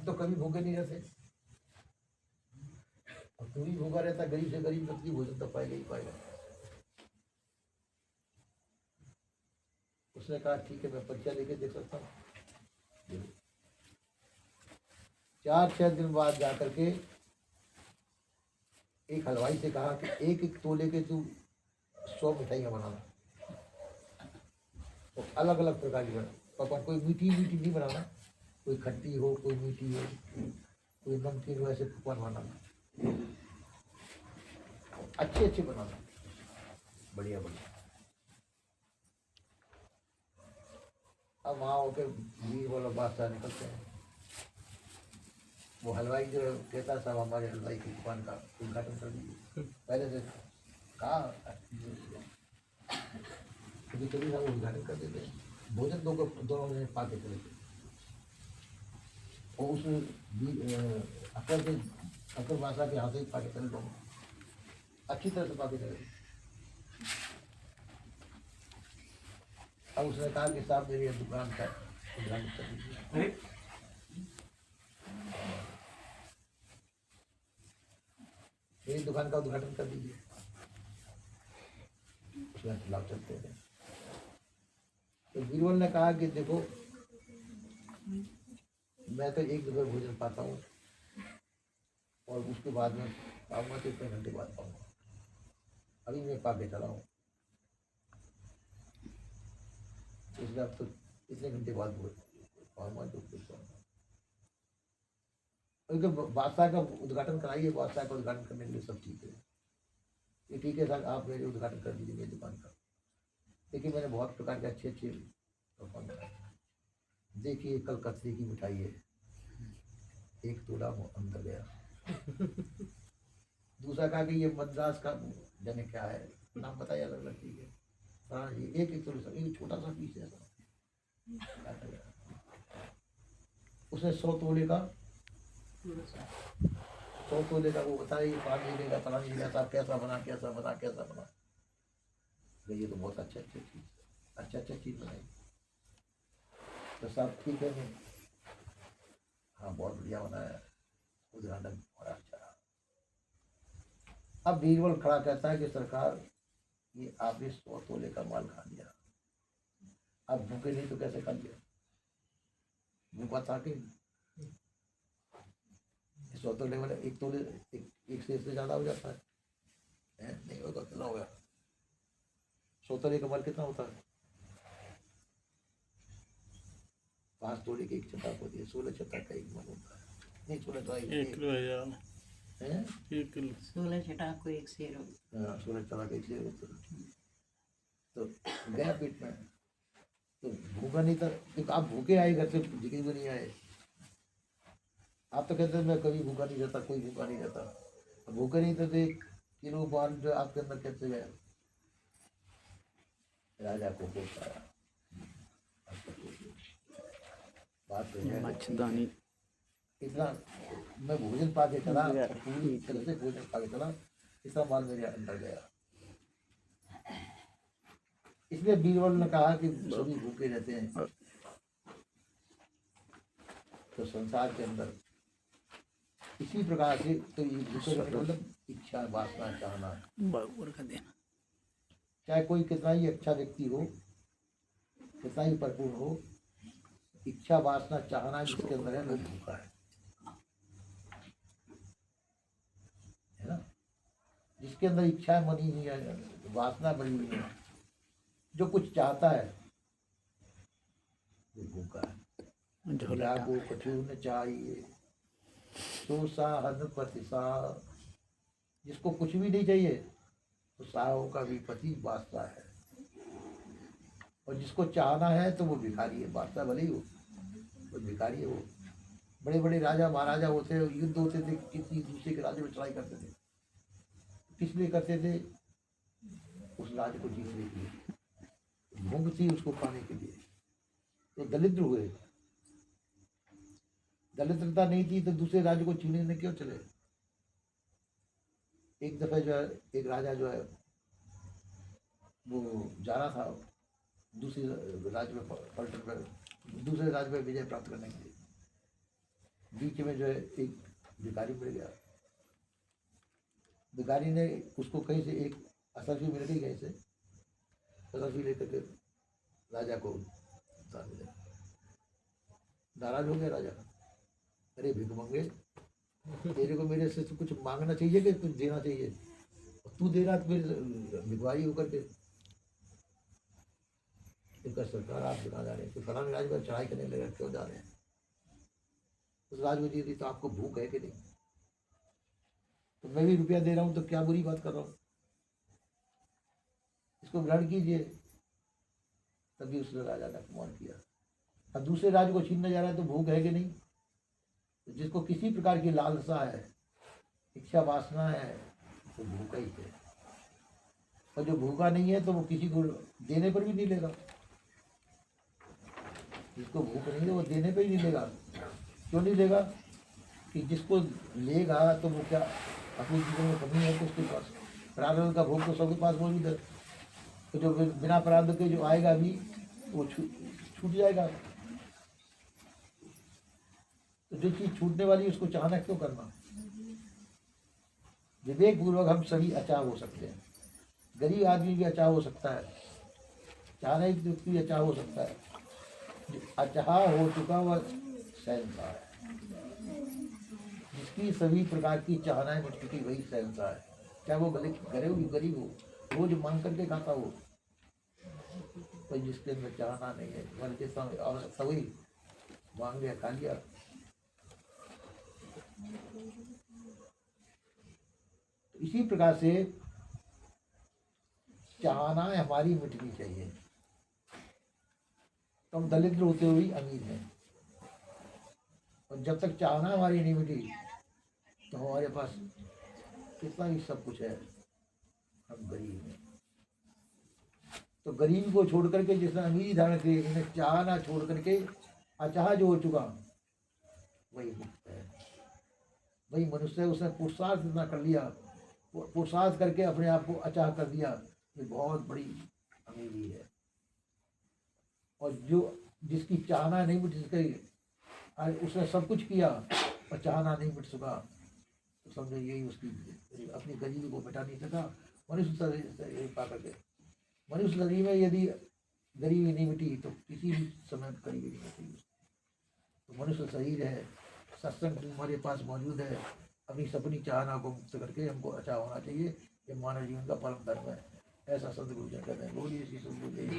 तो कभी भूखे नहीं रहते। और तू भी भूखा रहता, गरीब से गरीब व्यक्ति भोजन तो पाएगा ही पाएगा। उसने कहा ठीक है, मैं परीक्षा लेके देख सकता हूँ। 4-6 दिन बाद जाकर के एक हलवाई से कहा कि एक एक तोले के तू 100 मिठाइयाँ बनाना, तो अलग अलग प्रकार की बना पकवान, कोई मीठी मीठी नहीं बनाना, कोई खट्टी हो, कोई मीठी हो, कोई नमकीन हो, ऐसे पकवान बनाना, अच्छे अच्छे बनाना, बढ़िया बढ़िया। अब वहाँ होकर बीर वाला बादशाह निकलते हैं। वो हलवाई जो कहता साहब हमारे हलवाई की दुकान का उद्घाटन कर दीजिए। पहले से कहा कभी कभी ना वो उद्घाटन कर देते हैं। भोजन दोनों ने पा के चले थे। और उस अकबर बादशाह के हाथ से पा के चले दोनों, अच्छी तरह से पा के चले। अब उसने कहा कि साहब मेरी दुकान का उद्घाटन कर दीजिए। मेरी दुकान का उद्घाटन कर दीजिए। उसमें खिलाफ चलते थे। तो बीरबल ने कहा कि देखो मैं तो एक दफे भोजन पाता हूँ और उसके बाद में पाऊंगा तो इतने घंटे बाद पाऊंगा, अभी मैं पा के चला हूँ, इसलिए अब तो इतने घंटे बाद पाऊंगा तो कुछ पाऊंगा। बादशाह का उद्घाटन कराइए, बादशाह का उद्घाटन करने के लिए सब ठीक है। ये ठीक है सर, आप मेरे उद्घाटन कर दीजिए मेरी दुकान का। देखिए मैंने बहुत प्रकार के अच्छे अच्छे पकवान बनाए। देखिए कलकत्ते की मिठाई है, 1 तोला अंदर गया। दूसरा कहा कि ये मद्रास का जाने क्या है, नाम बताइए, अलग अलग चीज है। हाँ ये एक तोले सा, एक छोटा सा पीस है। उसने 100 तोले का, 100 तोले का वो बताया, पानी लेगा पलानी लेगा, साहब कैसा बना कैसा बना कैसा बना। ये तो बहुत अच्छा अच्छा चीज बनाई। तो साहब ठीक है, मैं हाँ बहुत बढ़िया बनाया, उद्घाटन बड़ा अच्छा रहा। अब बीरबल खड़ा कहता है कि सरकार ये आपने 100 तोले का माल खा लिया, अब भूखे नहीं तो कैसे खा लिया? भूखा था कि 100 तोले वाले 1 तोले एक से इससे ज्यादा हो जाता है? नहीं होगा, कितना होगा? 100 तोले का माल कितना होता है? 5 तोले की एक छटाक होती है, 16 छटाक का एक माल होता है। नहीं 16 का 1 किलो है यार, 1 किलो 16 छटाक को 1 शेर होता है। 16 छटाक का 1 शेर होता है। तो गया पेट में, तो भूखा नहीं था। तो आप भूखे आए घर से, जिक्र भी नहीं आए। आप तो कहते मैं कभी भूखा नहीं रहता, कोई भूखा नहीं रहता। भूखे नहीं थे तो 1 किलो पान जो आपके अंदर कैसे गया? राजा को पूछा बात तो है मच्छदानी, इतना मैं भोजन पा के चला, पूरी तरह से भोजन पा के चला, इतना माल मेरे अंदर गया। इसलिए बीरबल ने कहा कि सभी भूखे रहते हैं। तो संसार के अंदर इसी प्रकार से तो ये भूखे रहने का मतलब इच्छा वासना चाहना, चाहे कोई कितना ही अच्छा व्यक्ति हो, कितना ही परिपूर्ण हो, इच्छा वासना चाहना जिसके अंदर है वो भूखा है ना? जिसके अंदर इच्छा बनी हुई है, वासना बनी हुई है, जो कुछ चाहता है वो भूखा है। झोला को कठिन चाहिए तो साहन प्रतिसा, जिसको कुछ भी नहीं चाहिए तो साहों का भी पति वास्ता है, और जिसको चाहना है तो वो भिखारी है। वास्ता भले ही हो, वो भिखारी है। वो बड़े बड़े राजा महाराजा होते, युद्ध होते थे, किसी दूसरे के राज्य में चढ़ाई करते थे, किस लिए करते थे? उस राज्य को जीतने के लिए, भूख थी उसको पाने के लिए। तो दलिद्र हुए, दलिद्रता नहीं थी तो दूसरे राज्य को छीनने क्यों चले? एक दफे जो है एक राजा जो है वो जा रहा था दूसरे राज्य में पलटन पर, दूसरे राज्य में विजय प्राप्त करने के लिए। बीच में जो है एक भिखारी मिल गया। भिखारी ने उसको कहीं से एक असरफी मिल गई, कहीं से असरफी लेकर के राजा को उतार दिया। नाराज हो गया राजा, अरे भिखमंगे, तेरे को मेरे से तो कुछ मांगना चाहिए कि कुछ देना चाहिए, तू दे रहा तो फिर भिखवाई होकर के। इनका सरकार आप बिना जा रहे हैं, तो फलाने राज पर चढ़ाई करने लगा, क्यों जा रहे हैं? उस राजवजीर जी, तो आपको भूख है कि नहीं? तो मैं भी रुपया दे रहा हूँ, तो क्या बुरी बात कर रहा हूँ, इसको ग्रहण कीजिए। तभी उसने राजा ने अपमान किया। अब दूसरे राज्य को छीनने जा रहा है, तो भूख है कि नहीं? तो जिसको किसी प्रकार की लालसा है, इच्छा वासना है, तो भूखा ही है। और जो भूखा नहीं है, तो वो किसी को देने पर भी नहीं लेगा। जिसको भूख नहीं है, वो देने पर ही नहीं लेगा। क्यों नहीं लेगा? कि जिसको लेगा तो वो क्या अपने जीवन में कमी है तो उसके पास प्रारब्ध का भोग तो सबके पास मौजूद है। तो जो बिना प्रारब्ध के जो आएगा भी, वो छूट जाएगा। तो जो चीज छूटने वाली है, उसको चाहना क्यों करना? विवेक पूर्वक हम सभी अचाह हो सकते हैं। गरीब आदमी भी अचाह हो सकता है, चाहना एक व्यक्ति भी अचाह हो सकता है। जो अचाह हो चुका वह शहंशाह है। जिसकी सभी प्रकार की चाहनाएं मिट चुकी, वही शहंशाह है। चाहे वो गरीब हो, रोज मांग करके खाता हो, तो जिसके अंदर चाहना नहीं है, मन के समय आवश्यकता हुई, मांग लिया, खा लिया। तो इसी प्रकार से चाहना हमारी मिटनी चाहिए। तो हम दलित होते हुए अमीर हैं, और जब तक चाहना हमारी नहीं मिटी, तो हमारे पास कितना भी सब कुछ है, हम गरीब हैं। तो गरीब को छोड़ करके जिसने अमीरी धारण की, उन्हें चाहना छोड़ करके अचाह जो हो चुका, वही मुक्त है, वही मनुष्य है। उसने पुरुषार्थ इतना कर लिया, पुरुषार्थ करके अपने आप को अचाह कर दिया, ये बहुत बड़ी अमीरी है। और जो जिसकी चाहना नहीं मिट सकी, उसने सब कुछ किया और चाहना नहीं मिट सका, तो समझो यही उसकी अपनी गरीबी को मिटा नहीं सका। मनुष्य शरीर पा करके, मनुष्य शरीर में यदि गरीबी नहीं मिटी, तो किसी भी समय गरीबी नहीं मिटी। तो मनुष्य शरीर है, सत्संग हमारे पास मौजूद है। अपनी सपनी चाहना को मुक्त करके हमको अच्छा होना चाहिए, ये मानव जीवन का परम धर्म है। ऐसा सदगुरु जन कहते हैं। बोलिए श्री सदगुरु देव।